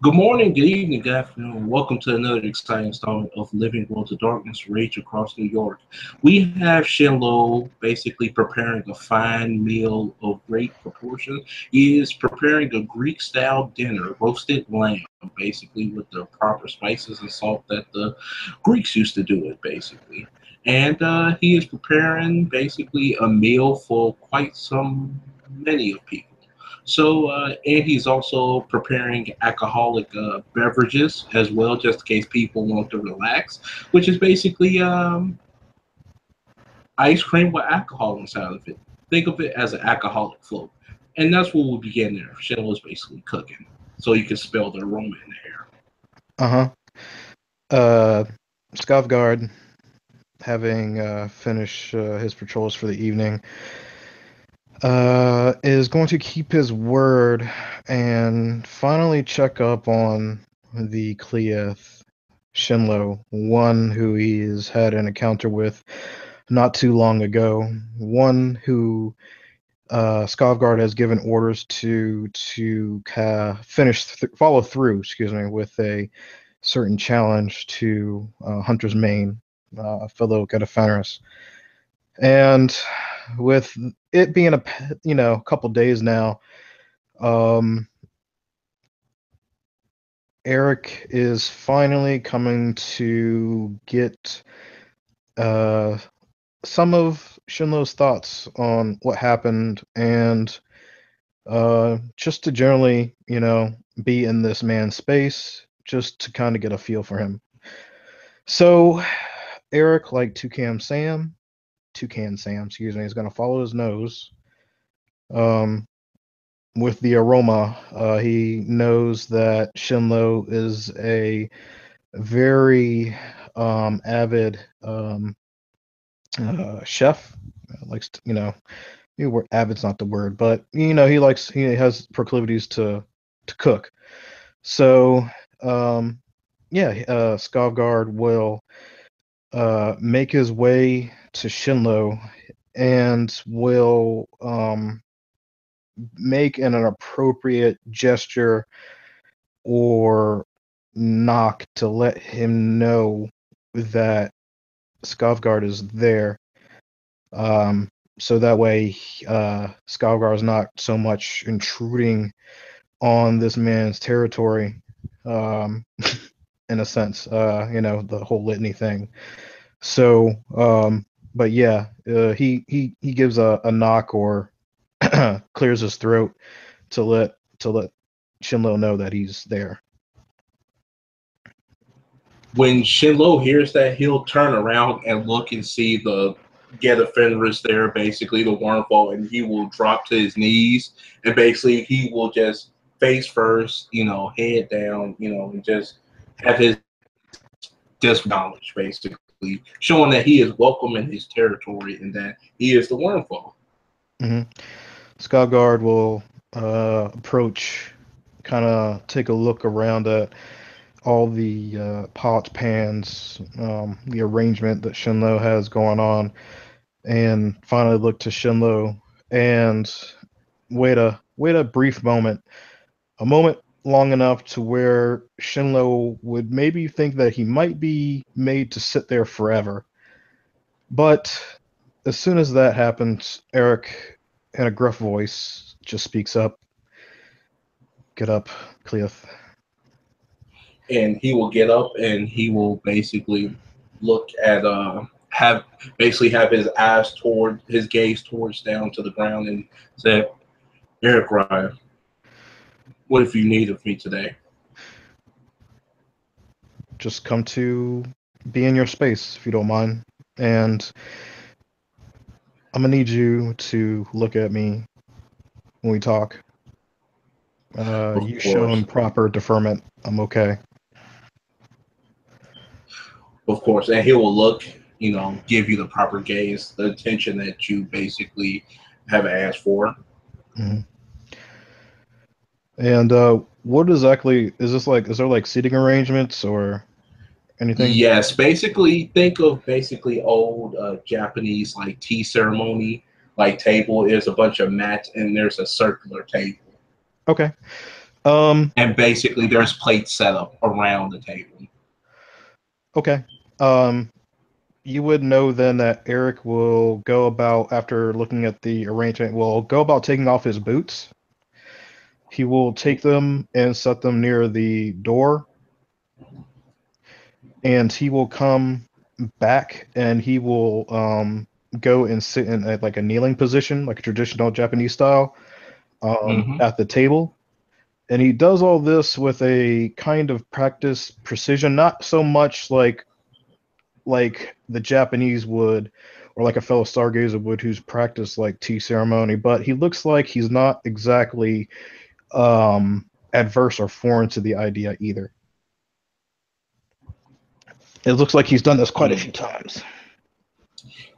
Good morning, good evening, good afternoon. Welcome to another exciting installment of Living Worlds of Darkness Rage across New York. We have Shinlo basically preparing a fine meal of great proportion. He is preparing a Greek style dinner, roasted lamb, basically with the proper spices and salt that the Greeks used to do it, basically. And he is preparing basically a meal for quite some many of people. And he's also preparing alcoholic beverages as well, just in case people want to relax, which is basically ice cream with alcohol inside of it. Think of it as an alcoholic float. And that's what we'll begin there. Shinlo's basically cooking, so you can smell the aroma in the air. Uh-huh. Uh, Skavgard, having finished his patrols for the evening, is going to keep his word and finally check up on the Cleeth Shinlo, one who he's had an encounter with not too long ago, one who Skavgard has given orders to follow through, with a certain challenge to Hunter's Main, fellow Getafanarus. And with it being a couple days now, um, Eric is finally coming to get uh, some of Shinlo's thoughts on what happened and just to generally, be in this man's space, just to kind of get a feel for him. So Eric, like Toucan Sam, excuse me, is going to follow his nose. Um, with the aroma, he knows that Shinlo is a very avid chef. Likes to, maybe avid's not the word, but he has proclivities to cook. So yeah, Skavgard will make his way to Shinlo and will make an appropriate gesture or knock to let him know that Skavgard is there. Um, so that way, Skavgard is not so much intruding on this man's territory, um, in a sense, the whole litany thing. So, but yeah, he gives a knock or clears his throat to let Shinlo know that he's there. When Shinlo hears that, he'll turn around and look and see the Get Fenris there, basically the wormhole, and he will drop to his knees and basically he will just face first, head down, and just have his just knowledge, basically, showing that he is welcome in his territory and that he is the wormhole. hmm Skavgard will approach, kind of take a look around at all the pots, pans, the arrangement that Shinlo has going on, and finally look to Shinlo and wait a brief moment, a moment long enough to where Shinlo would maybe think that he might be made to sit there forever. But as soon as that happens, Eric, in a gruff voice, just speaks up. Get up, Cleoth. And he will get up and he will basically look at have basically have his eyes toward his gaze towards down to the ground and say, Eric Ryan, what if you need of me today? Just come to be in your space, if you don't mind. And I'm gonna need you to look at me when we talk. Of You shown course. proper deferment. I'm okay. Of course. And he will look, give you the proper gaze, the attention that you basically have asked for. Mhm. And what exactly is this like? Is there like seating arrangements or anything? Yes, basically think of basically old Japanese like tea ceremony like table. There's a bunch of mats and there's a circular table. Okay. Um, And basically, there's plates set up around the table. okay. Um, you would know then that Eric will go about, after looking at the arrangement, will go about taking off his boots. He will take them and set them near the door, and he will come back and he will go and sit in like a kneeling position, like a traditional Japanese style, Hmm. at the table. And he does all this with a kind of practiced precision, not so much like the Japanese would, or like a fellow stargazer would who's practiced like tea ceremony, but he looks like he's not exactly adverse or foreign to the idea either. It looks like he's done this quite a few times.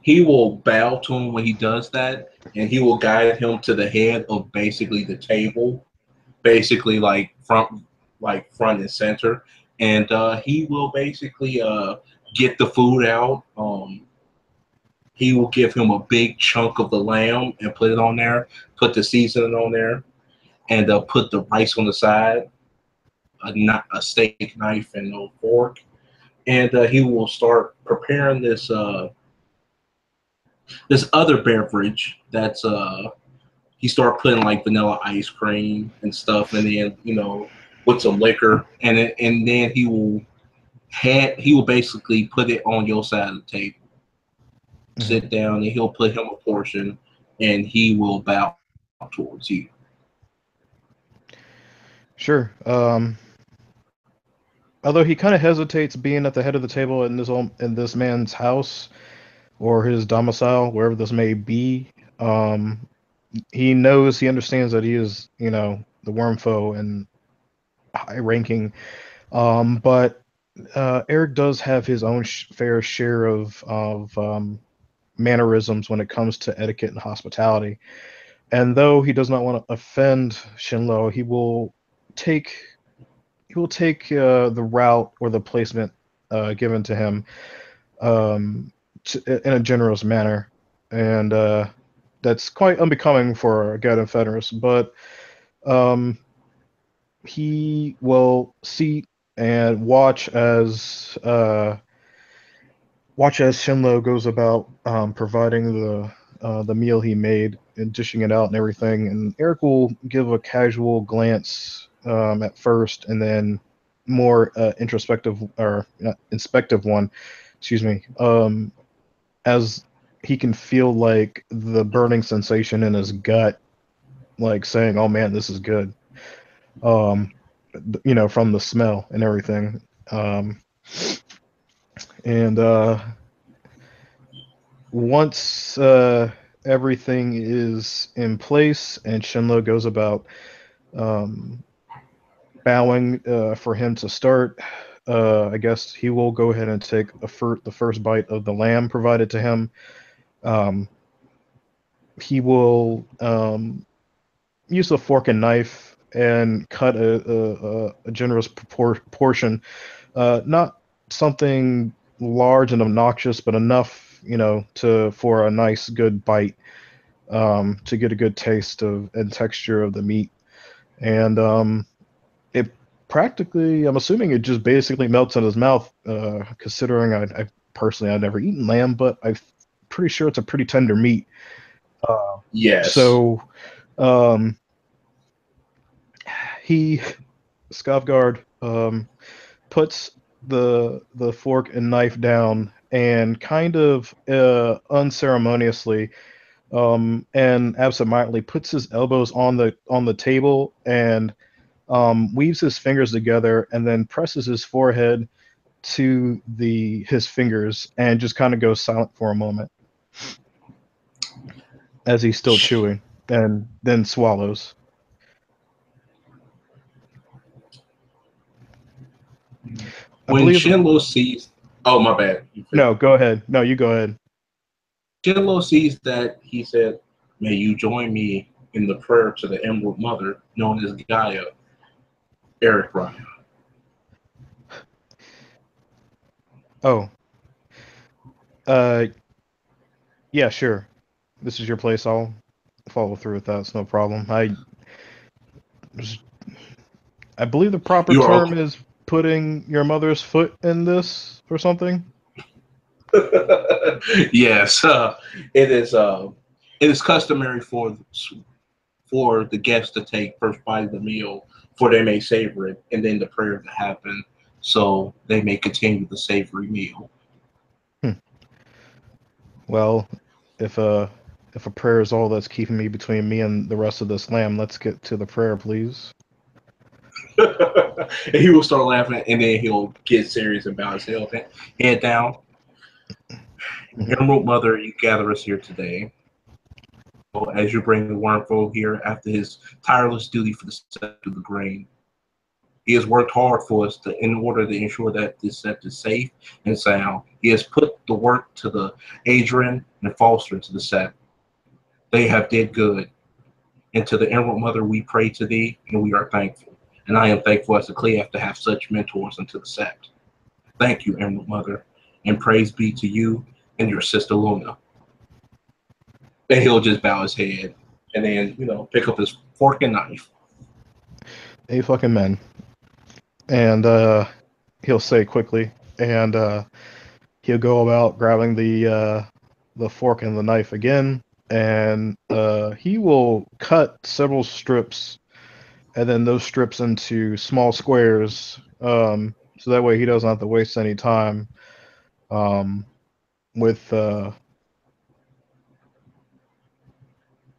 He will bow to him when he does that, and he will guide him to the head of basically the table, basically like front and center, and he will basically get the food out. He will give him a big chunk of the lamb and put it on there, put the seasoning on there, and put the rice on the side, a steak knife and a fork, and he will start preparing this other beverage that's he start putting like vanilla ice cream and stuff, and then with some liquor, and then he will basically put it on your side of the table, Mhm. sit down, and he'll put him a portion, and he will bow towards you. Sure. Although he kind of hesitates being at the head of the table in this man's house or his domicile, wherever this may be. Um, he understands that he is, the worm foe and high ranking. But Eric does have his own fair share of mannerisms when it comes to etiquette and hospitality. And though he does not want to offend Shinlo, take the route or the placement given to him, um, in a generous manner, and that's quite unbecoming for a Gaiden Fenris. But um, he will see and watch as Shinlo goes about providing the meal he made and dishing it out and everything. And Eric will give a casual glance at first, and then more introspective or inspective one, excuse me, as he can feel like the burning sensation in his gut, like saying, "Oh man, this is good." Um, from the smell and everything. Um, and once everything is in place and Shinlo goes about um, bowing for him to start, I guess he will go ahead and take the first bite of the lamb provided to him. Um, he will use a fork and knife and cut a generous portion, not something large and obnoxious, but enough, to for a nice good bite, to get a good taste of and texture of the meat. And it practically, I'm assuming it just basically melts in his mouth. Considering I personally I've never eaten lamb, but I'm pretty sure it's a pretty tender meat. Uh, Yes. so um, he Skavgard puts the fork and knife down and kind of unceremoniously and absentmindedly puts his elbows on the table and weaves his fingers together and then presses his forehead to the his fingers and just kind of goes silent for a moment as he's still chewing and then swallows. I When believe. Shinlo sees, oh my bad, you finish. No, go ahead. No, you go ahead. Shinlo sees that, he said, "May you join me in the prayer to the Emerald Mother, known as Gaia." Eric Ryan. Oh, uh, yeah, sure. This is your place. I'll follow through with that. It's no problem. I was I believe the proper You are term is putting your mother's foot in this or something. yes. It is. It is customary for the guests to take first bite of the meal, for they may savor it, and then the prayer to happen, so they may continue the savory meal. Hmm. Well, if a if a prayer is all that's keeping me between me and the rest of this lamb, let's get to the prayer, please. And he will start laughing, and then he'll get serious about his head down. Mhm. Emerald Mother, you gather us here today. As you bring the wormful here after his tireless duty for the set of the grain. He has worked hard for us in order to ensure that this set is safe and sound. He has put the work to the Adrian and Foster to the set. They have did good. And to the Emerald Mother, we pray to thee, and we are thankful. And I am thankful as a Clef to have such mentors into the sect. Thank you, Emerald Mother, and praise be to you and your sister Luna. And he'll just bow his head and then, pick up his fork and knife. A fucking men. And he'll say quickly, and he'll go about grabbing the fork and the knife again, and he will cut several strips, and then those strips into small squares, so that way he doesn't have to waste any time um, with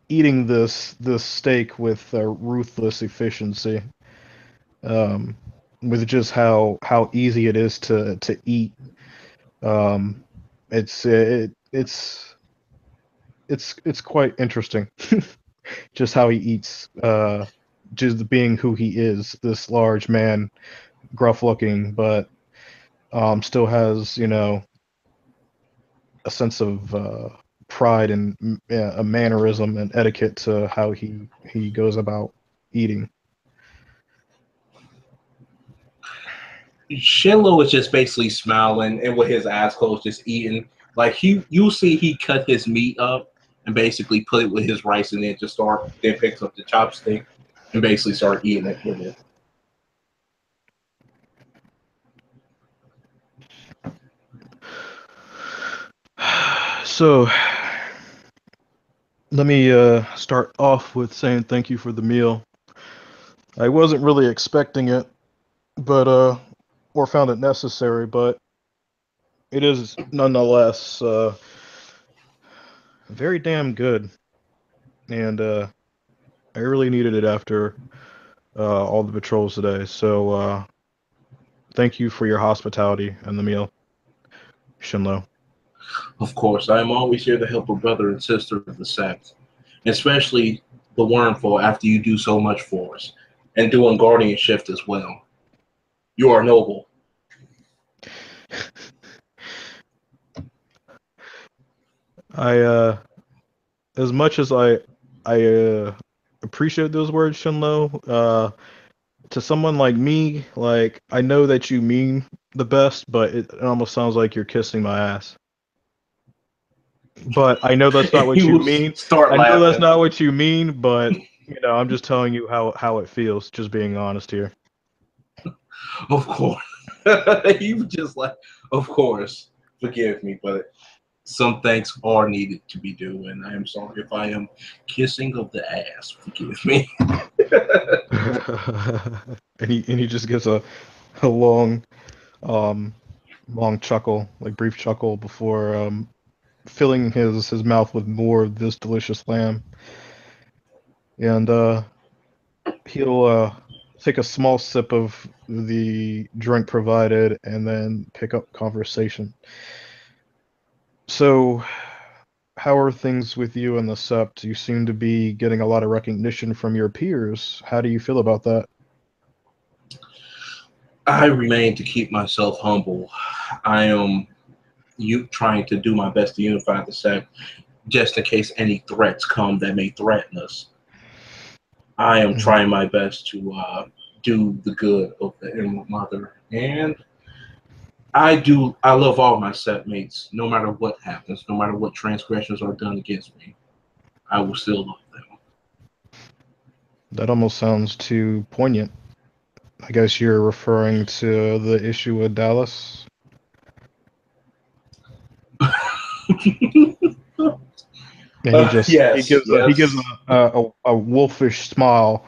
eating this steak with ruthless efficiency, um, with just how easy it is to eat. Um, it's quite interesting, just how he eats. Just being who he is, this large man, gruff looking, but still has a sense of pride and a mannerism and etiquette to how he goes about eating. Shinlo is just basically smiling and with his eyes closed, just eating. Like you'll see he cut his meat up and basically put it with his rice, and then picks up the chopstick and basically start eating it with it. So let me start off with saying thank you for the meal. I wasn't really expecting it, but or found it necessary, but it is nonetheless very damn good, and I really needed it after all the patrols today. So thank you for your hospitality and the meal, Shinlo. Of course, I am always here to help a brother and sister of the sect, especially the wormful after you do so much for us, and doing guardianship as well. You are noble. I as much as I appreciate those words, Shinlo. To someone like me, like I know that you mean the best, but it almost sounds like you're kissing my ass. But I know that's not He what you will mean. start I know that's laughing. not what you mean, but I'm just telling you how it feels, just being honest here. Of course. You just like, of course. Forgive me, but some things are needed to be done, and I am sorry if I am kissing of the ass. Forgive me. And he just gives a um long chuckle, like brief chuckle before filling his mouth with more of this delicious lamb. And he'll take a small sip of the drink provided and then pick up conversation. So, how are things with you and the Sept? You seem to be getting a lot of recognition from your peers. How do you feel about that? I remain to keep myself humble. I am trying to do my best to unify the sect, just in case any threats come that may threaten us. I am Mhm. trying my best to do the good of the Emerald Mother, and I love all my set mates, no matter what happens, no matter what transgressions are done against me. I will still love them. That almost sounds too poignant. I guess you're referring to the issue with Dallas. And he Yes, gives yes. a wolfish smile.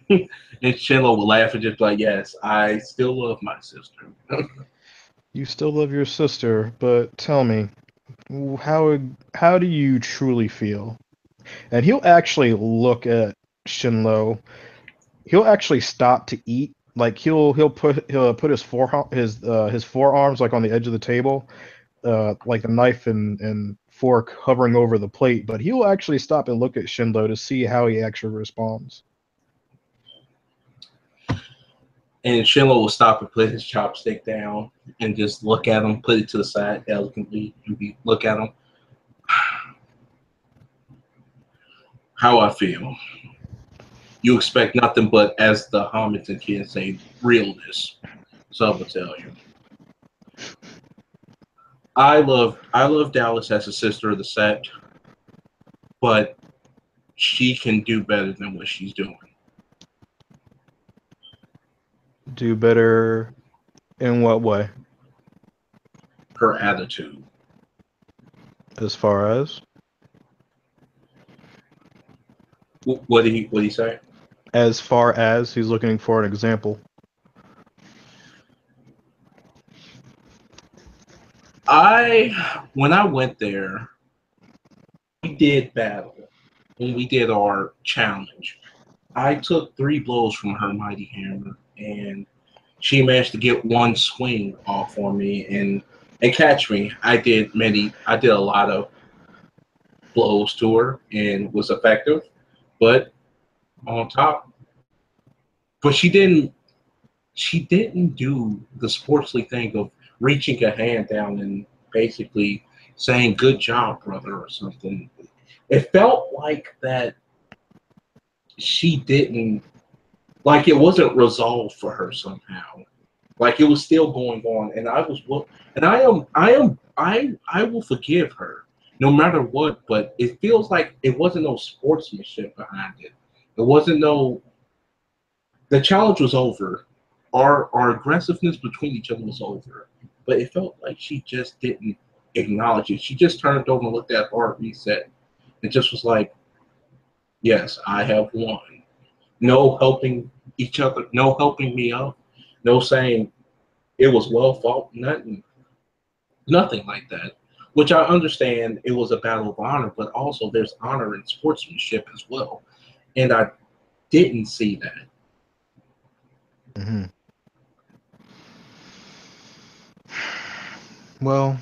And Shiloh will laugh and just be like, yes, I still love my sister. You still love your sister, but tell me, how how do you truly feel? And he'll actually look at Shinlo. He'll actually stop to eat. Like he'll put his forearms like on the edge of the table, like a knife and fork hovering over the plate. But he'll actually stop and look at Shinlo to see how he actually responds. And Shiloh will stop and put his chopstick down and just look at him, put it to the side elegantly, and look at him. How I feel. You expect nothing but, as the Hamilton kids say, realness. So I will tell you. I love Dallas as a sister of the set, but she can do better than what she's doing. Do better in what way? Her attitude. As far as What did he say? as far as he's looking for an example. When I went there, we did battle when we did our challenge. I took 3 blows from her mighty hammer, and she managed to get one swing off on me and catch me. I did a lot of blows to her and was effective, but on top. But she didn't do the sportsly thing of reaching a hand down and basically saying "Good job, brother" or something. It felt like that she didn't like it wasn't resolved for her somehow. Like it was still going on, and I will forgive her no matter what. But it feels like it wasn't no sportsmanship behind it. It wasn't no. The challenge was over. Our aggressiveness between each other was over. But it felt like she just didn't acknowledge it. She just turned over and looked at hard reset. It just was like, yes, I have won. No helping each other, no helping me up, no saying it was well fought, nothing like that. Which I understand it was a battle of honor, but also there's honor in sportsmanship as well. And I didn't see that. Hmm. Well,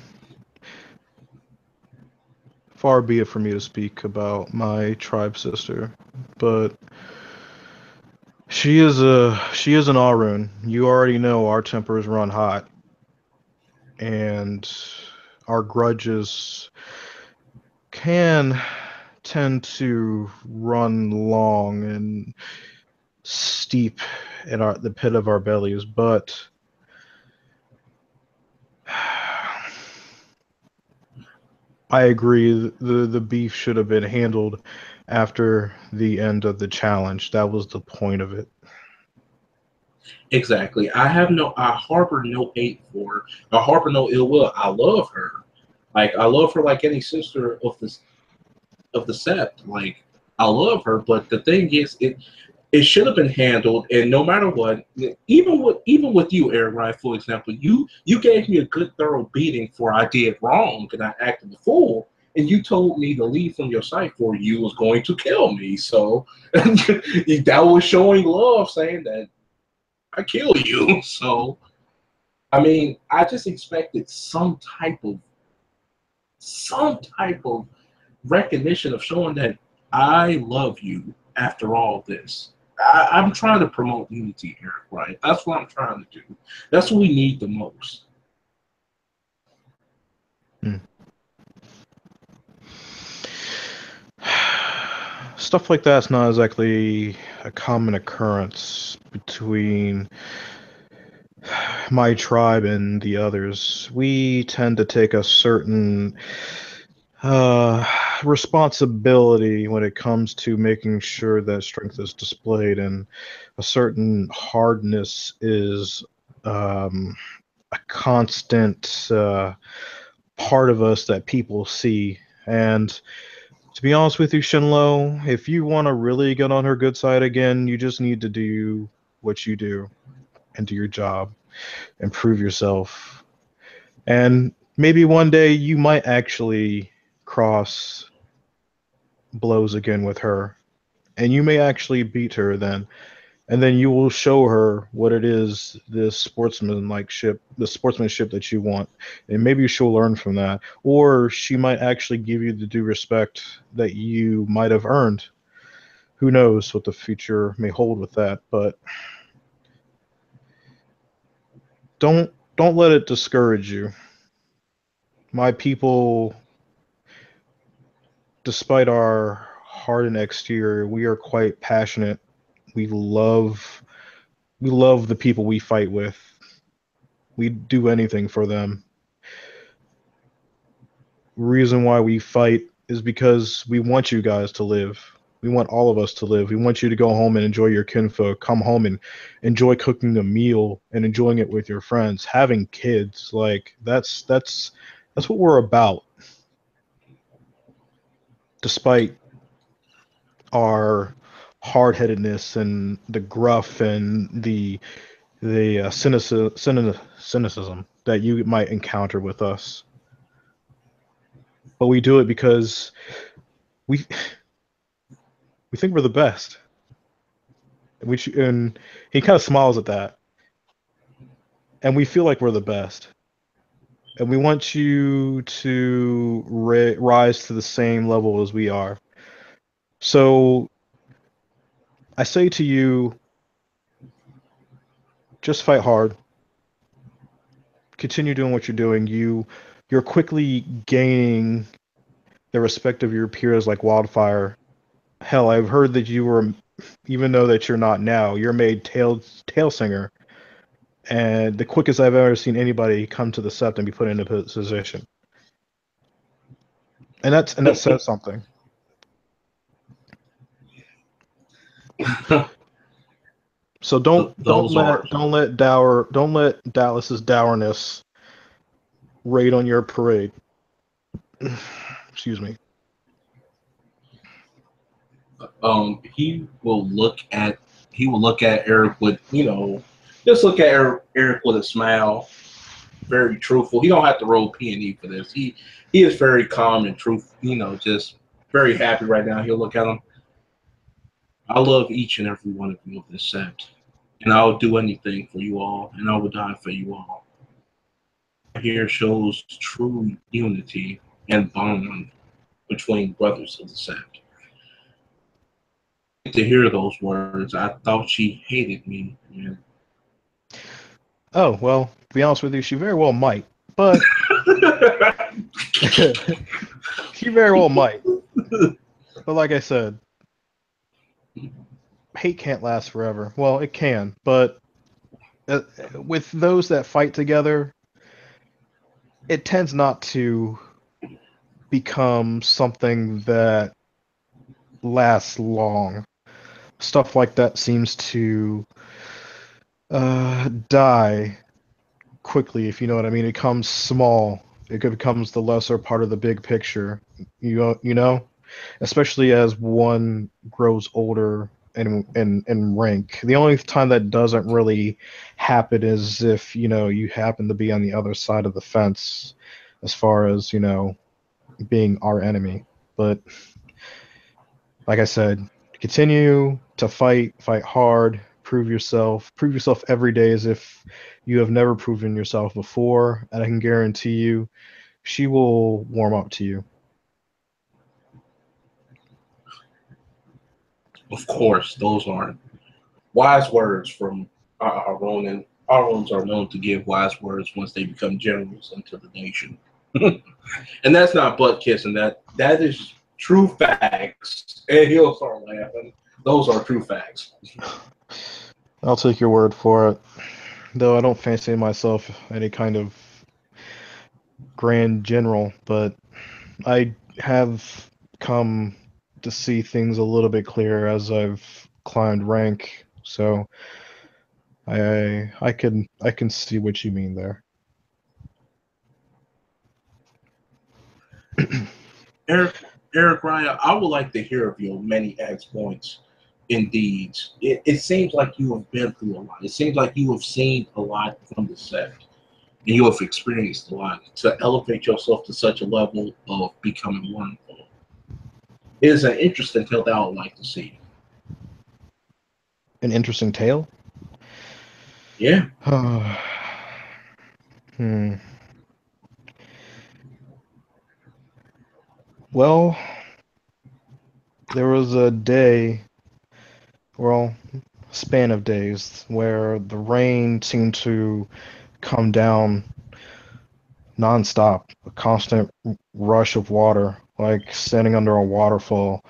far be it for me to speak about my tribe sister, but she is an Arun. You already know our tempers run hot, and our grudges can tend to run long and steep in the pit of our bellies, but I agree. The beef should have been handled after the end of the challenge. That was the point of it. Exactly. I harbor no hate for her. I harbor no ill will. I love her. Like I love her like any sister of the sept. Like I love her, but the thing is, it should have been handled. And no matter what, even with you, Eric Wright, for example, you gave me a good thorough beating for I did wrong and I acted the fool. And you told me to leave from your site for you was going to kill me. So that was showing love, saying that I kill you. So I mean, I just expected some type of recognition of showing that I love you after all this. I'm trying to promote unity, Eric, right? That's what I'm trying to do. That's what we need the most. Hmm. Stuff like that's not exactly a common occurrence between my tribe and the others. We tend to take a certain uh, responsibility when it comes to making sure that strength is displayed and a certain hardness is a constant part of us that people see. And to be honest with you, Shinlo, if you want to really get on her good side again, you just need to do what you do and do your job, improve yourself. And maybe one day you might actually cross blows again with her. And you may actually beat her then. And then you will show her what it is, the sportsmanship that you want. And maybe she'll learn from that. Or she might actually give you the due respect that you might have earned. Who knows what the future may hold with that, but don't let it discourage you. My people, despite our hardened exterior, we are quite passionate. We love we love the people we fight with. We do anything for them. Reason why we fight is because we want you guys to live. We want all of us to live. We want you to go home and enjoy your kinfolk. Come home and enjoy cooking a meal and enjoying it with your friends. Having kids, like that's what we're about. Despite our hard-headedness and the gruff and the cynicism that you might encounter with us, but we do it because we we think we're the best. And he kind of smiles at that, and we feel like we're the best, and we want you to rise to the same level as we are. So I say to you, just fight hard, continue doing what you're doing. You're quickly gaining the respect of your peers like wildfire. Hell, I've heard that you were, even though that you're not now, you're made tail singer, and the quickest I've ever seen anybody come to the sept and be put in a position. And that says something. So Those are don't let Dallas's dourness raid on your parade. Excuse me. He will look at Eric with, just look at Eric with a smile, very truthful. He don't have to roll P&E for this. He is very calm and truthful, just very happy right now. He'll look at him. I love each and every one of you of this set, and I'll do anything for you all, and I will die for you all. Here shows true unity and bond between brothers of the set. To hear those words, I thought she hated me. Man. Oh, well, to be honest with you, she very well might. But she very well might. But like I said, hate can't last forever. Well, it can, but with those that fight together, it tends not to become something that lasts long. Stuff like that seems to die quickly, if you know what I mean. It becomes small. It becomes the lesser part of the big picture. You know, especially as one grows older in rank. The only time that doesn't really happen is if you happen to be on the other side of the fence, as far as being our enemy. But like I said, continue to fight hard, prove yourself every day as if you have never proven yourself before, and I can guarantee you, she will warm up to you. Of course, those are wise words from our Ronin. Our Romans are known to give wise words once they become generals into the nation. And that's not butt kissing. That is true facts. And he'll start laughing. Those are true facts. I'll take your word for it. Though I don't fancy myself any kind of grand general, but I have come to see things a little bit clearer as I've climbed rank. So I can see what you mean there. Eric, Eric Ryan, I would like to hear of your many exploits and deeds. It seems like you have been through a lot. It seems like you have seen a lot from the set, and you have experienced a lot to elevate yourself to such a level of becoming wonderful. It is an interesting tale that I would like to see. An interesting tale. Yeah. Hmm. Well, there was a day, well, span of days where the rain seemed to come down nonstop, a constant rush of water, like standing under a waterfall,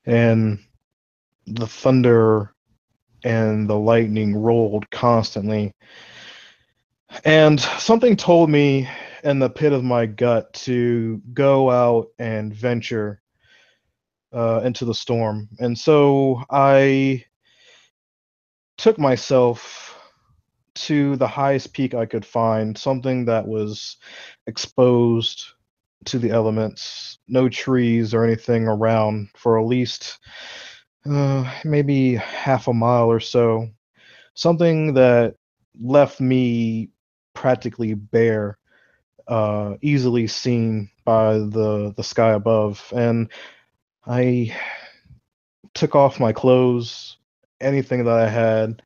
and the thunder and the lightning rolled constantly. And something told me in the pit of my gut to go out and venture into the storm. And so I took myself to the highest peak I could find, something that was exposed to the elements, no trees or anything around for at least maybe half a mile or so. Something that left me practically bare, easily seen by the sky above. And I took off my clothes, anything that I had,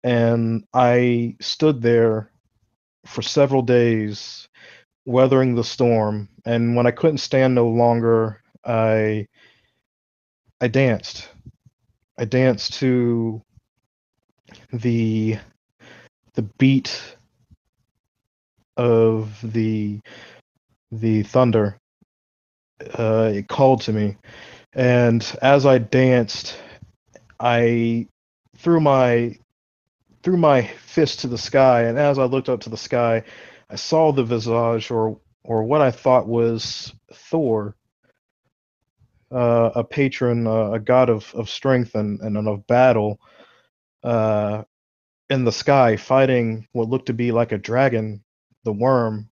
and I stood there for several days weathering the storm. And when I couldn't stand no longer, I danced. I danced to the the beat of the thunder. It called to me, and as I danced, I threw my threw my fist to the sky. And as I looked up to the sky, I saw the visage, or what I thought was Thor, a patron, a god of strength and of battle, uh, in the sky, fighting what looked to be like a dragon, the worm,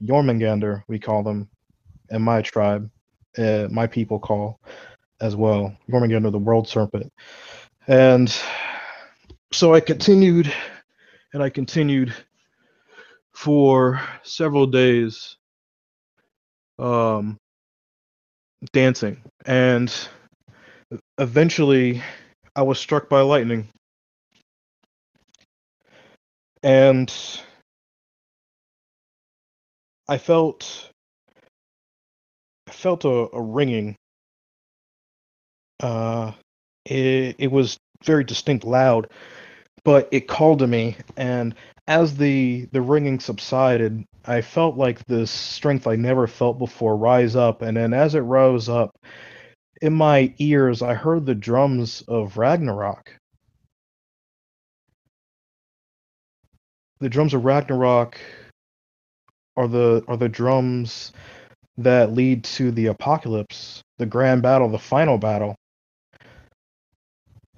Jormungandr, we call them in my tribe, my people call as well, Jormungandr, the world serpent. And so I continued, and I continued for several days, um, dancing, and eventually I was struck by lightning, and I felt I felt a ringing. Uh, it was very distinct, loud, but it called to me. And as the ringing subsided, I felt like this strength I never felt before rise up. And then as it rose up in my ears, I heard the drums of Ragnarok. The drums of Ragnarok are the drums that lead to the apocalypse, the grand battle, the final battle.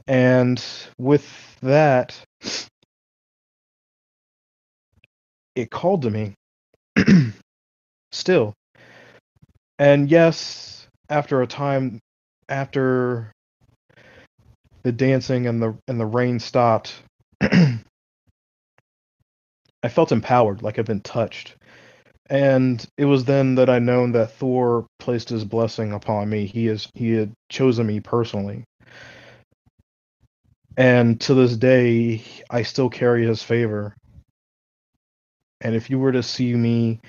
And with that, it called to me still. And yes, after a time, after the dancing and the rain stopped, I felt empowered, like I've been touched. And it was then that I known that Thor placed his blessing upon me. He had chosen me personally. And to this day, I still carry his favor. And if you were to see me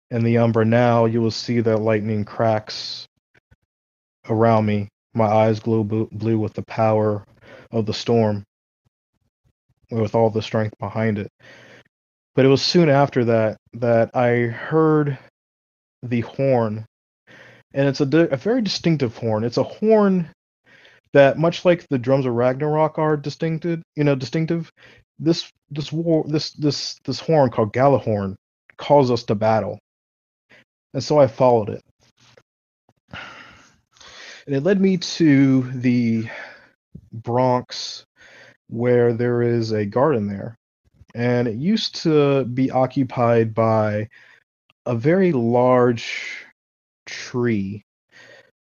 in the Umbra now, you will see that lightning cracks around me. My eyes glow blue with the power of the storm, with all the strength behind it. But it was soon after that I heard the horn, and it's a very distinctive horn. It's a horn that, much like the drums of Ragnarok are distinctive. This horn called Galahorn calls us to battle, and so I followed it. And it led me to the Bronx, where there is a garden there. And it used to be occupied by a very large tree.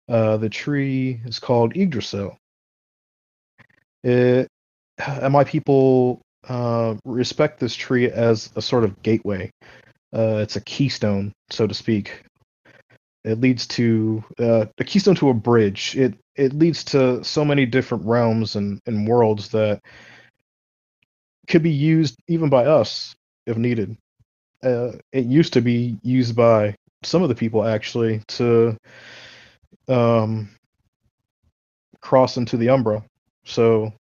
The tree is called Yggdrasil. It, and my people respect this tree as a sort of gateway. It's a keystone, so to speak. It leads to a keystone to a bridge. It leads to so many different realms and worlds that could be used even by us if needed. It used to be used by some of the people actually to um, cross into the Umbra. So,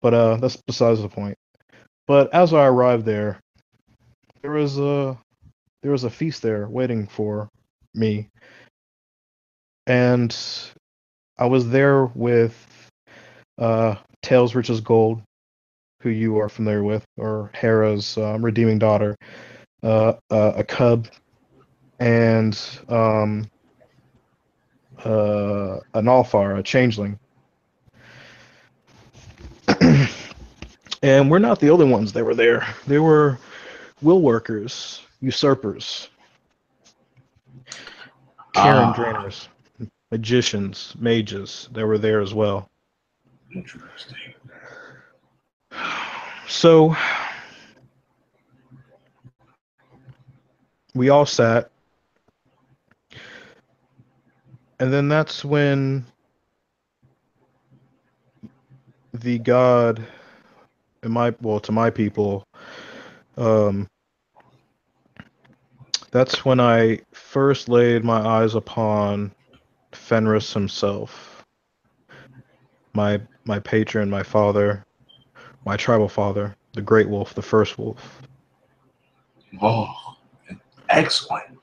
but that's besides the point. But as I arrived there, there was a there was a feast there waiting for me, and I was there with Tails Rich as Gold, who you are familiar with, or Hera's redeeming daughter, a cub, and an Alfar, a changeling. And we're not the only ones that were there. There were will workers, usurpers, Karen Ah, drainers, magicians, mages that were there as well. interesting. So we all sat, and then that's when the god in to my people, um, that's when I first laid my eyes upon Fenris himself, my patron, my father, my tribal father, the Great Wolf, the First Wolf. Oh, excellent.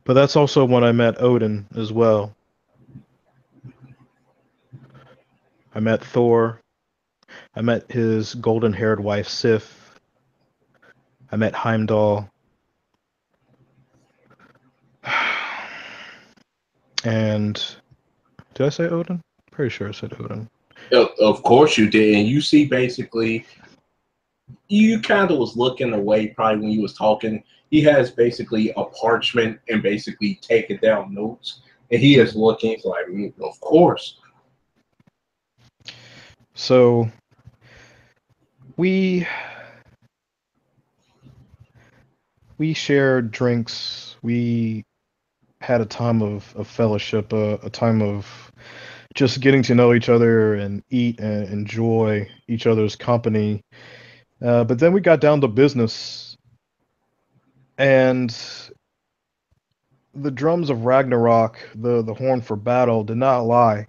But that's also when I met Odin as well. I met Thor. I met his golden-haired wife Sif. I met Heimdall. And did I say Odin? Pretty sure I said Odin. Of course you did, and you see, basically, you kind of was looking away probably when you was talking. He has basically a parchment and basically taking down notes, and he is looking. He's like, of course. So we we shared drinks. We had a time of fellowship, a time of just getting to know each other and eat and enjoy each other's company. But then we got down to business, and the drums of Ragnarok, the horn for battle, did not lie.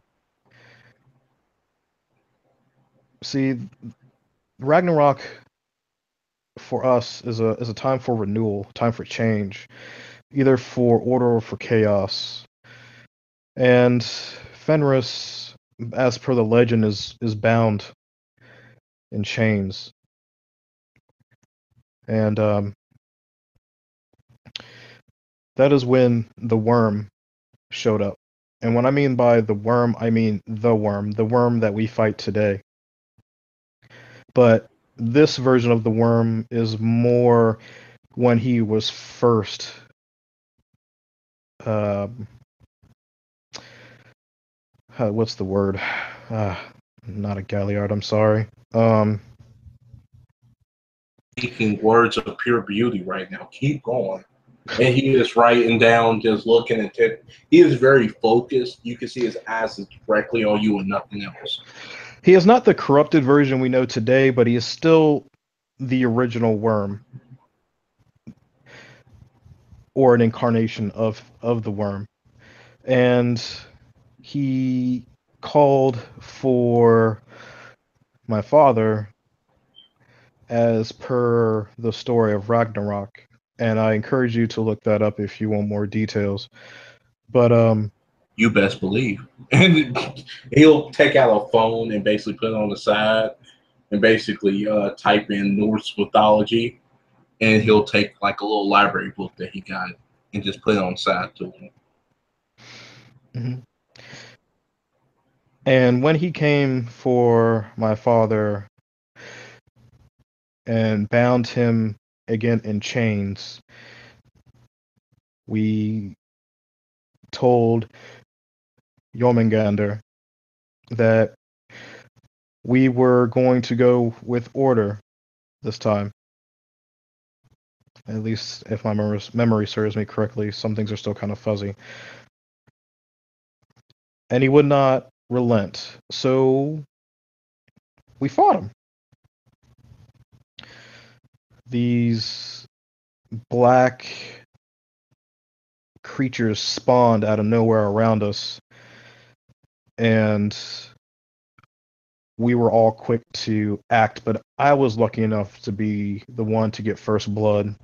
See, Ragnarok for us is a time for renewal, time for change, either for order or for chaos. And Fenris, as per the legend, is bound in chains. And that is when the worm showed up. And what I mean by the worm, I mean the worm that we fight today. But this version of the worm is more when he was first uh, what's the word? Uh, Not a Galliard, I'm sorry. Speaking words of pure beauty right now. Keep going. And he is writing down, just looking at it. He is very focused. You can see his eyes is directly on you and nothing else. He is not the corrupted version we know today, but he is still the original worm, or an incarnation of the worm. And he called for my father as per the story of Ragnarok. And I encourage you to look that up if you want more details. But You best believe. And he'll take out a phone and basically put it on the side and basically type in Norse mythology, and he'll take like a little library book that he got and just put it on the side to him. Mhm. And when he came for my father and bound him again in chains, we told Jormungandr that we were going to go with order this time. At least if my memory serves me correctly, some things are still kind of fuzzy. And he would not relent. So we fought him. These black creatures spawned out of nowhere around us, and we were all quick to act, but I was lucky enough to be the one to get first blood.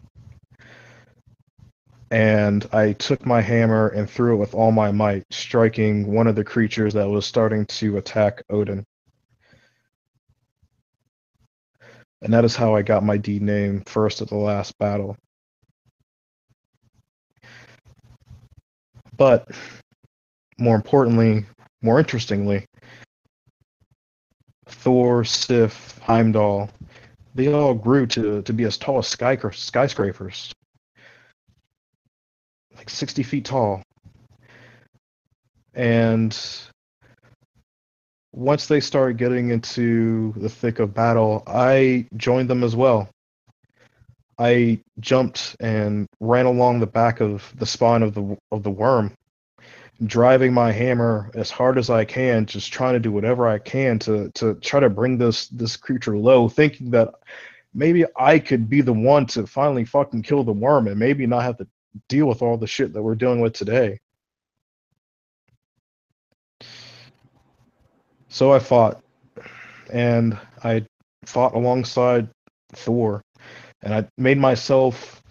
And I took my hammer and threw it with all my might, striking one of the creatures that was starting to attack Odin. And that is how I got my D name first at the last battle. But more importantly, more interestingly, Thor, Sif, Heimdall, they all grew to be as tall as skyscrapers, like 60 feet tall. And once they started getting into the thick of battle, I joined them as well. I jumped and ran along the back of the spine of the worm, driving my hammer as hard as I can, just trying to do whatever I can to try to bring this creature low, thinking that maybe I could be the one to finally fucking kill the worm and maybe not have to deal with all the shit that we're dealing with today. So I fought, and I fought alongside Thor, and I made myself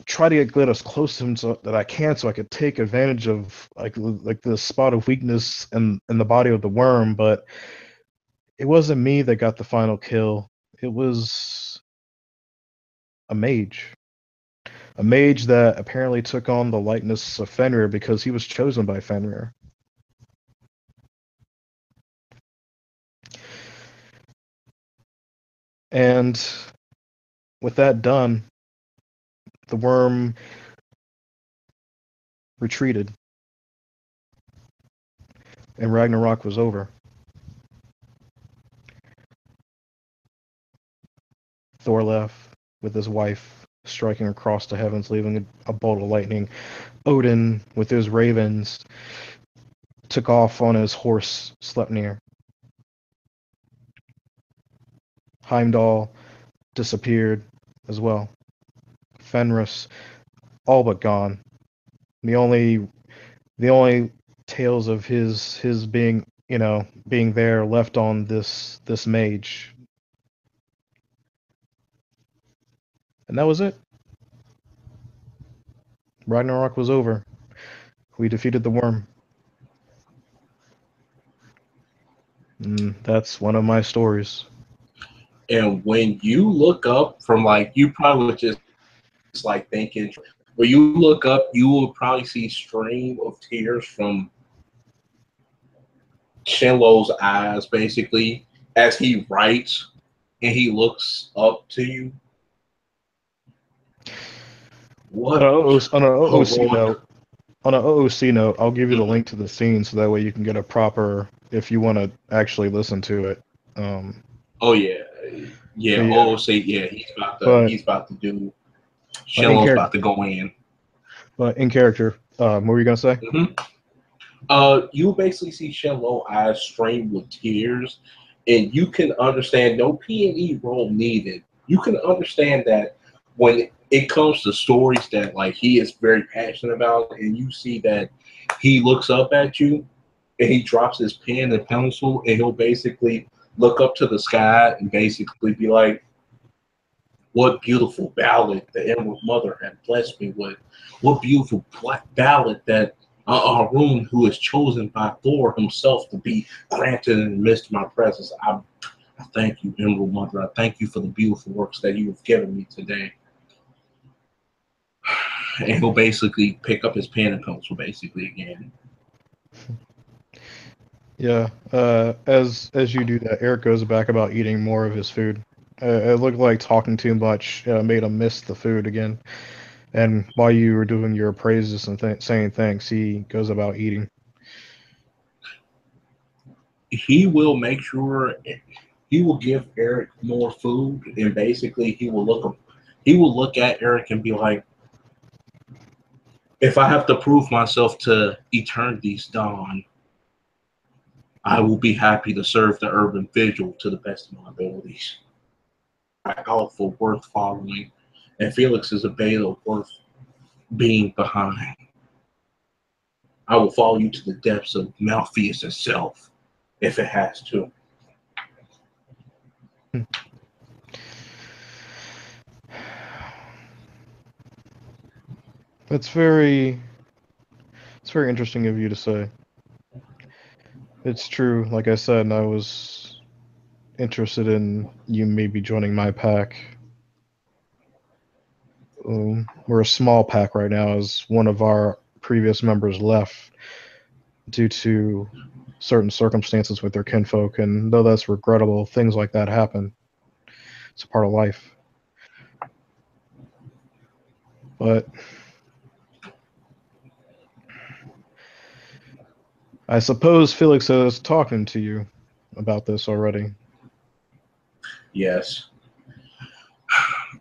try to get as close to him that I can, so I could take advantage of like the spot of weakness in the body of the worm. But it wasn't me that got the final kill. It was a mage. A mage that apparently took on the likeness of Fenrir because he was chosen by Fenrir. And with that done, the worm retreated, and Ragnarok was over. Thor left with his wife, striking across the heavens, leaving a bolt of lightning. Odin, with his ravens, took off on his horse, Sleipnir. Heimdall disappeared as well. Fenris, all but gone. The only the only tales of his being being there left on this mage, and that was it. Ragnarok was over. We defeated the worm. And that's one of my stories. And when you look up from like, you probably was just like thinking, when you look up, you will probably see stream of tears from Shinlo's eyes, basically, as he writes and he looks up to you. On What an OOC heroic. note, I'll give you the Mhm. link to the scene so that way you can get a proper, if you want to actually listen to it. Oh yeah, yeah. But yeah, Oh, say yeah. but He's about to do. in Shinlo's character, about to go in. what were you gonna say? Hmm. You basically see Shenlong eyes stream with tears, and you can understand no P&E role needed. You can understand that when it comes to stories that like he is very passionate about, and you see that he looks up at you and he drops his pen and pencil, and he'll basically look up to the sky and basically be like, "What beautiful ballad the Emerald Mother had blessed me with! What beautiful ballad that Arun, who is chosen by Thor himself to be granted in the midst of my presence. I thank you, Emerald Mother. I thank you for the beautiful works that you have given me today." And he'll basically pick up his pen and pencil basically again. Yeah. As you do that, Eric goes back about eating more of his food. It looked like talking too much made him miss the food again. And while you were doing your praises and saying thanks, he goes about eating. He will make sure he will give Eric more food, and basically he will look at Eric and be like, if I have to prove myself to Eternity's Dawn, I will be happy to serve the urban vigil to the best of my abilities. Alpha worth following, and Felix is a beta worth being behind. I will follow you to the depths of Malpheus itself, if it has to. It's very interesting of you to say. It's true. Like I said, I was interested in you maybe joining my pack. We're a small pack right now, as one of our previous members left due to certain circumstances with their kinfolk, and though that's regrettable, things like that happen. It's a part of life. But I suppose Felix is talking to you about this already. Yes.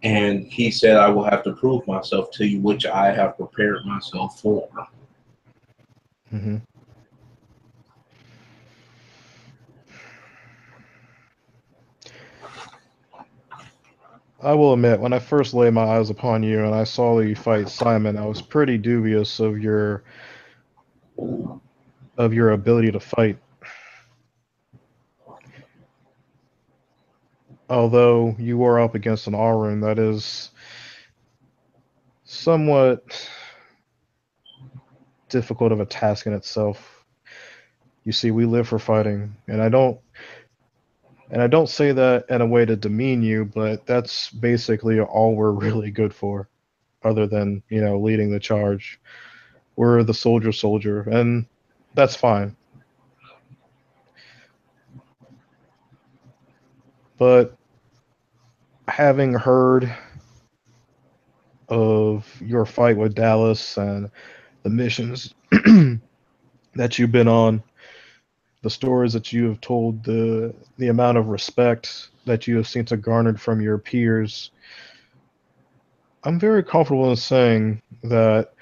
And he said, I will have to prove myself to you, which I have prepared myself for. Mm-hmm. I will admit, when I first laid my eyes upon you and I saw you fight Simon, I was pretty dubious of your ability to fight. Although you were up against an Arun that is somewhat difficult of a task in itself. You see, we live for fighting, and I don't say that in a way to demean you, but that's basically all we're really good for, other than, leading the charge. We're the soldier, and that's fine. But having heard of your fight with Dallas and the missions that you've been on, the stories that you have told, the amount of respect that you have seen to garnered from your peers, I'm very comfortable in saying that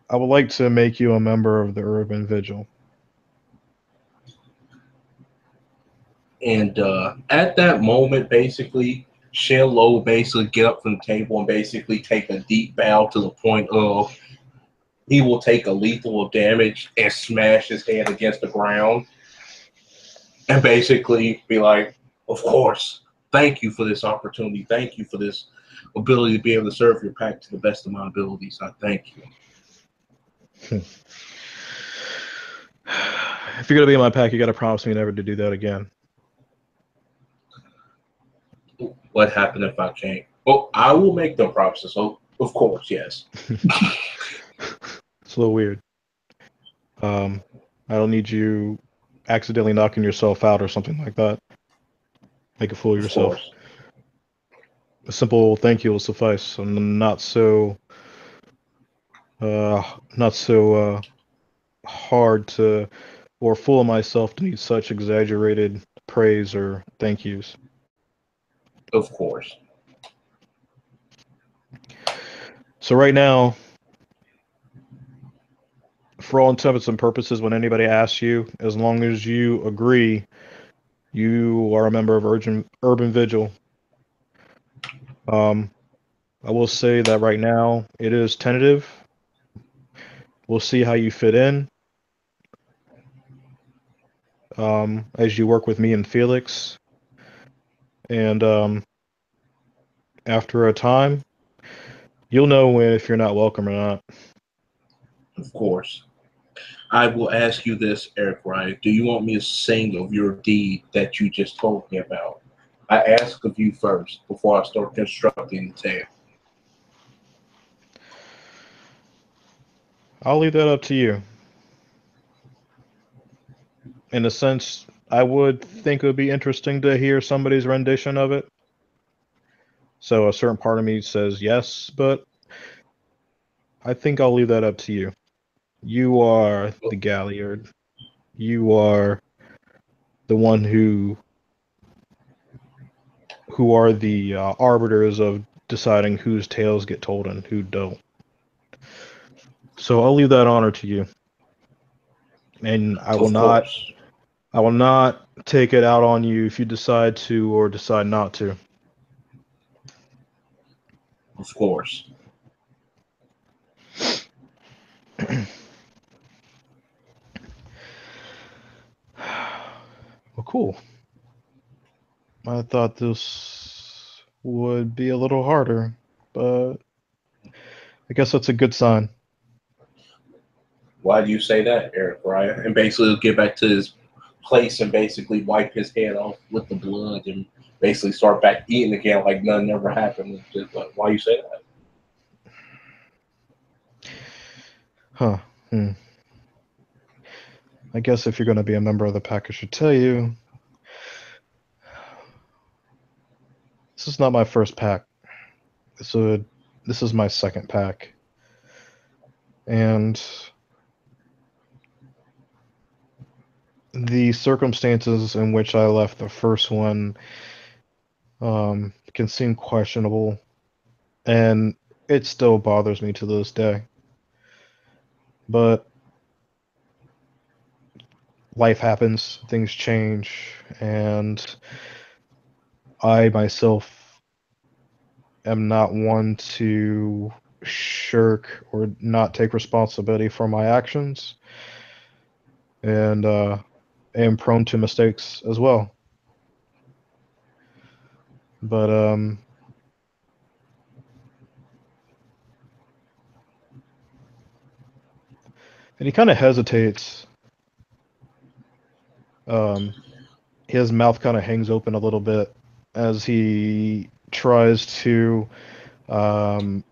I would like to make you a member of the Urban Vigil. And at that moment, basically, Shello basically get up from the table and basically take a deep bow to the point of he will take a lethal damage and smash his head against the ground and basically be like, of course, thank you for this opportunity. Thank you for this ability to be able to serve your pack to the best of my abilities. I thank you. If you're gonna be in my pack, you gotta promise me never to do that again. What happened if I can't? Oh, I will make the promises. So, of course, yes. It's a little weird. I don't need you accidentally knocking yourself out or something like that. Make a fool of Of yourself. course. A simple thank you will suffice. I'm not so hard to or full of myself to need such exaggerated praise or thank yous. Of course. So right now, for all intents and purposes, when anybody asks you, as long as you agree, you are a member of Urban Vigil. Um, I will say that right now it is tentative. We'll see how you fit in as you work with me and Felix. And after a time, you'll know if you're not welcome or not. Of course. I will ask you this, Eric Wright. Do you want me to sing of your deed that you just told me about? I ask of you first before I start constructing the tale. I'll leave that up to you. in a sense, I would think it would be interesting to hear somebody's rendition of it. So a certain part of me says yes, but I think I'll leave that up to you. You are the Galliard. You are the one who are the arbiters of deciding whose tales get told and who don't. So I'll leave that honor to you, and Of course. I will not take it out on you if you decide to or decide not to. Of course. Well, cool. I thought this would be a little harder, but I guess that's a good sign. Why do you say that, Eric Ryan? And basically he'll get back to his place and basically wipe his head off with the blood and basically start back eating again like nothing ever happened. Just like, why you say that? Huh. Hmm. I guess if you're going to be a member of the pack, I should tell you this is not my first pack. This is my second pack. And the circumstances in which I left the first one can seem questionable, and it still bothers me to this day. But life happens, things change, and I myself am not one to shirk or not take responsibility for my actions, and am prone to mistakes as well. But and he kind of hesitates. Um, his mouth kind of hangs open a little bit as he tries to um,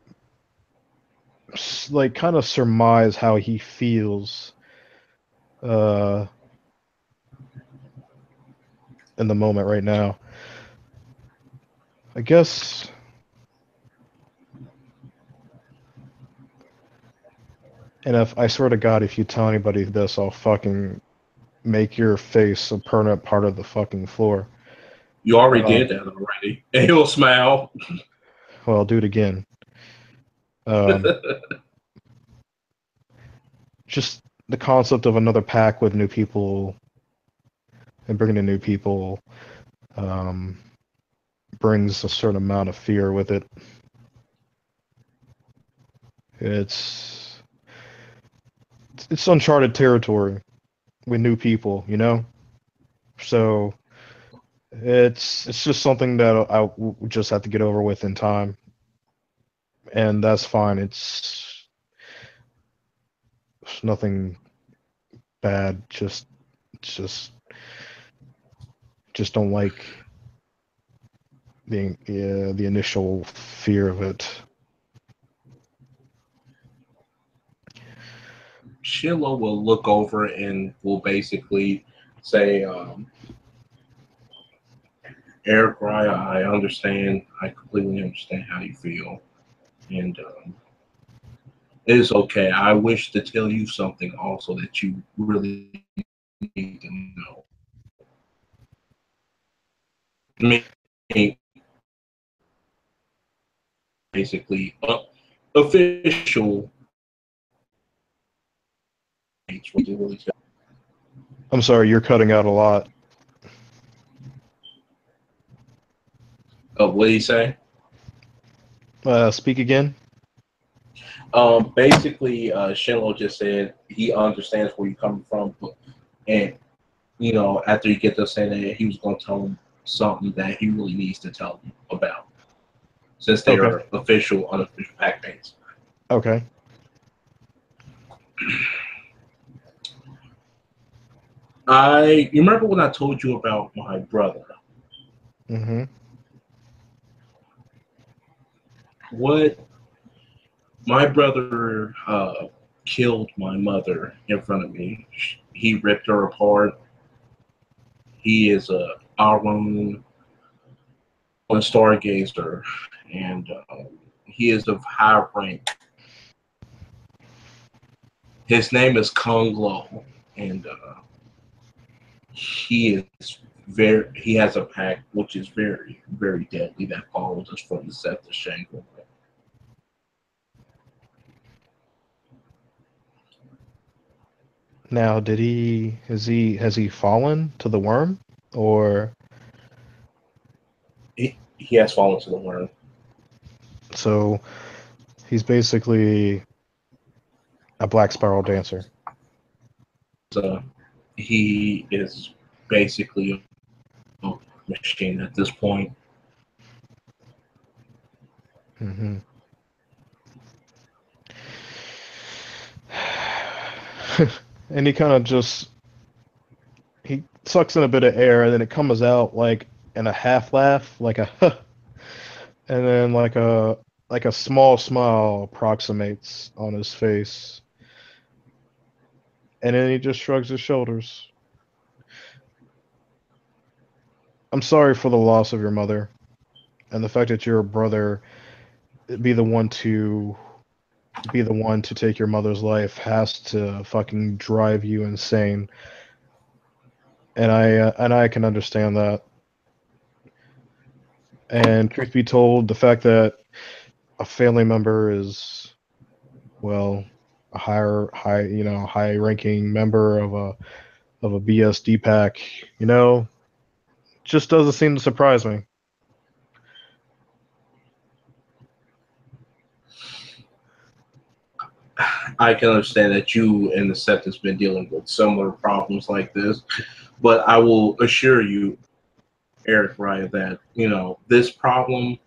like kind of surmise how he feels uh, in the moment right now. I guess, and if I swear to God, if you tell anybody this, I'll fucking make your face a permanent part of the fucking floor. You already Uh, did that already. And he'll smile. well, I'll do it again. Um, just the concept of another pack with new people and bringing in new people um, brings a certain amount of fear with it. It's it's uncharted territory with new people, you know. So it's just something that just have to get over with in time, and that's fine. It's nothing bad. Just just don't like the initial fear of it. Shiloh will look over and will basically say, Eric Ryan, I understand. I completely understand how you feel. And it is okay. I wish to tell you something also that you really need to know. I mean, basically, official. I'm sorry, you're cutting out a lot. What did he say? Speak again. Basically, Shinlo just said he understands where you're coming from, and after you get to saying that, he was going to tell him something that he really needs to tell him about, since they Okay. are official, unofficial pack mates. Okay. You remember when I told you about my brother? Mm-hmm. What my brother killed my mother in front of me. He ripped her apart. He is a Aurum stargazer, and he is of high rank. His name is Kung Lo, and he is very. He has a pack which is very, very deadly that follows us from the set to Shanghai. Now, has he fallen to the worm, or He has fallen to the worm. so he's basically a black spiral dancer? So he is basically a machine at this point. Hmm. And he kind of just he sucks in a bit of air, and then it comes out like in a half laugh, like a huh, and then like a small smile approximates on his face, and then he just shrugs his shoulders. I'm sorry for the loss of your mother, and the fact that your brother be the one to take your mother's life has to fucking drive you insane. And I can understand that. And truth be told, the fact that a family member is, well, a high ranking member of a BSD pack, just doesn't seem to surprise me. I can understand that you and the set has been dealing with similar problems like this, but I will assure you, Eric Ryan, that this problem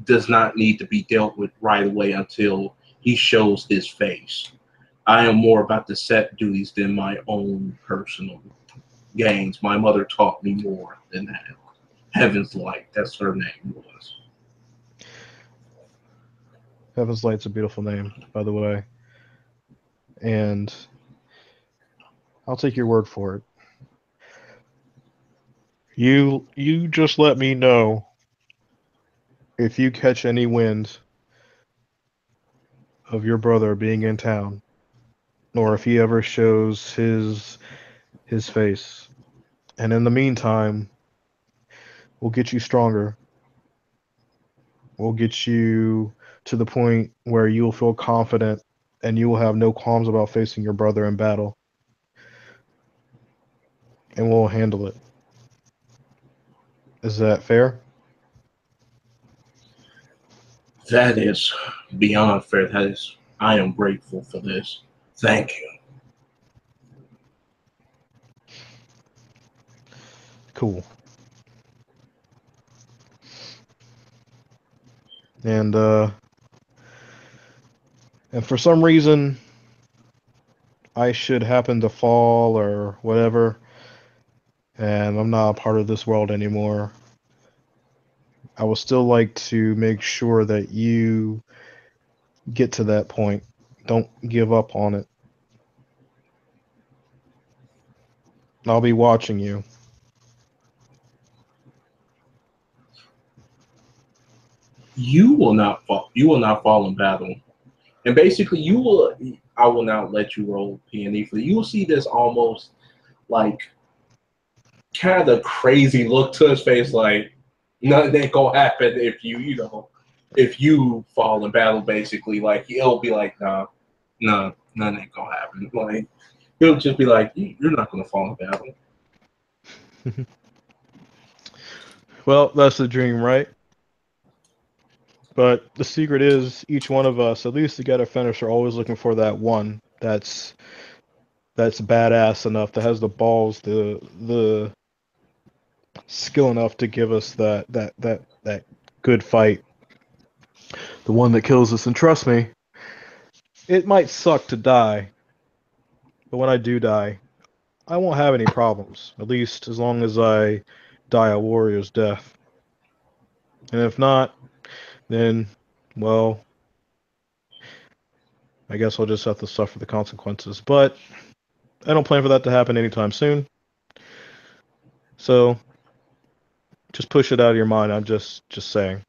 does not need to be dealt with right away until he shows his face. I am more about the set duties than my own personal gains. My mother taught me more than that. Heaven's Light, that's her name was. Heaven's Light's a beautiful name, by the way, and I'll take your word for it. You just let me know if you catch any wind of your brother being in town, or if he ever shows his face. And in the meantime, we'll get you stronger. We'll get you to the point where you will feel confident and you will have no qualms about facing your brother in battle. And we'll handle it. Is that fair? That is beyond fair. I am grateful for this. Thank you. Cool. And and for some reason I should happen to fall or whatever, and I'm not a part of this world anymore. I would still like to make sure that you get to that point. Don't give up on it. I'll be watching you. You will not fall. You will not fall in battle, and basically, you will. I will not let you roll P&E for. You will see this almost like kind of crazy look to his face, like nothing ain't gonna happen if if you fall in battle. Basically, like he'll be like, nah, no, nothing ain't gonna happen. Like he'll just be like, you're not gonna fall in battle. Well, that's the dream, right? But the secret is each one of us, at least to get a finisher, always looking for that one that's badass enough, that has the balls, the skill enough to give us that good fight, the one that kills us. And trust me, it might suck to die, but when I do die, I won't have any problems. At least as long as I die a warrior's death. And if not, then well, I guess I'll just have to suffer the consequences. But I don't plan for that to happen anytime soon. So just push it out of your mind. I'm just saying.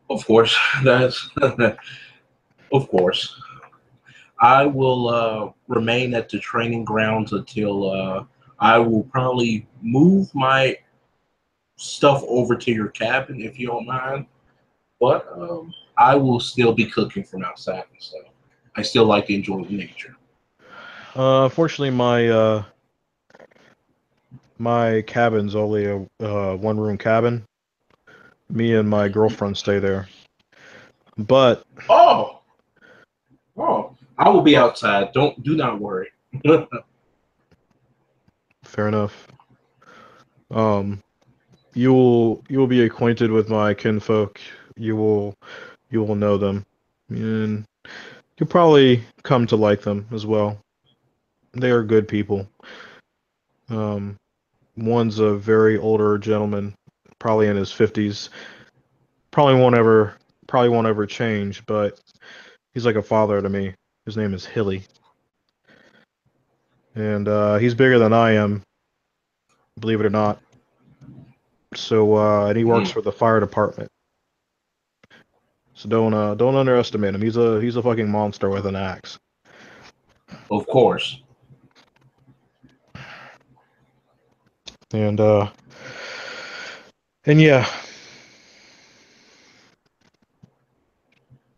Of course, that's of course. I will remain at the training grounds until I will probably move my stuff over to your cabin if you don't mind. But I will still be cooking from outside and stuff. I still like to enjoy nature. Unfortunately, my cabin's only a one-room cabin. Me and my girlfriend stay there. But Oh, I will be but outside. Do not worry. fair enough. Um, you will be acquainted with my kinfolk. You will you will know them, and you'll probably come to like them as well. They are good people. Um, one's a very older gentleman, probably in his 50s. Probably won't ever probably won't ever change, but he's like a father to me. His name is Hilly, and he's bigger than I am, believe it or not. So and he works Mm, for the fire department. So don't underestimate him. He's a fucking monster with an axe. of course. And and yeah.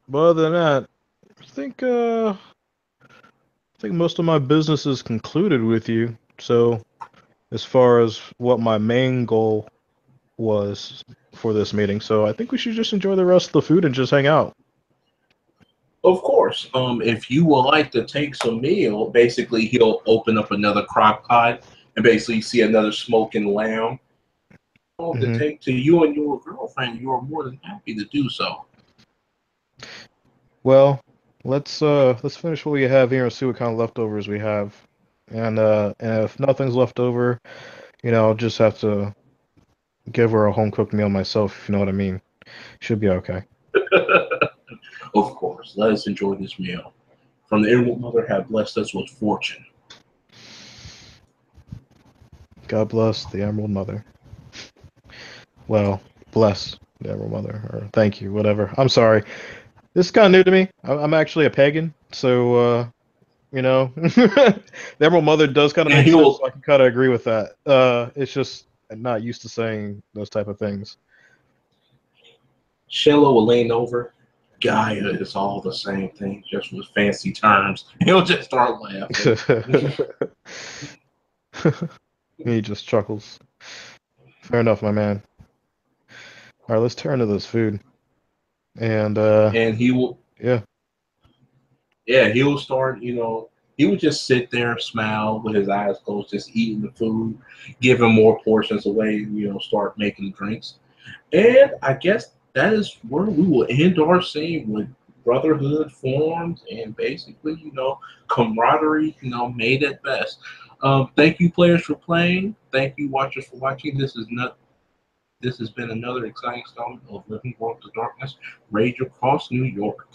But other than that, I think most of my business is concluded with you. So as far as what my main goal was for this meeting, so I think we should just enjoy the rest of the food and just hang out. Of course. If you would like to take some meal, basically he'll open up another crock pot and basically see another smoking lamb. To hmm take to you and your girlfriend, you are more than happy to do so. Well, let's finish what we have here and see what kind of leftovers we have. And if nothing's left over, I'll just have to give her a home cooked meal myself, if you know what I mean. Should be okay. Of course. Let us enjoy this meal. From the Emerald Mother have blessed us with fortune. God bless the Emerald Mother. Well, bless the Emerald Mother, or thank you, whatever. I'm sorry. This is kind of new to me. I'm actually a pagan, so the Emerald Mother does kind of And make he sense. will So I can kind of agree with that. It's just I'm not used to saying those type of things. Shiloh will lean over. Gaia is all the same thing, just with fancy terms. He'll just start laughing. He just chuckles. Fair enough, my man. All right, let's turn to this food. And And he will yeah. yeah, he will start, he would just sit there, smile with his eyes closed, just eating the food, giving more portions away, start making drinks. And I guess that is where we will end our scene with brotherhood formed and basically, camaraderie, made at best. Thank you, players, for playing. Thank you, watchers, for watching. This has been another exciting installment of Living World of Darkness, Rage Across New York.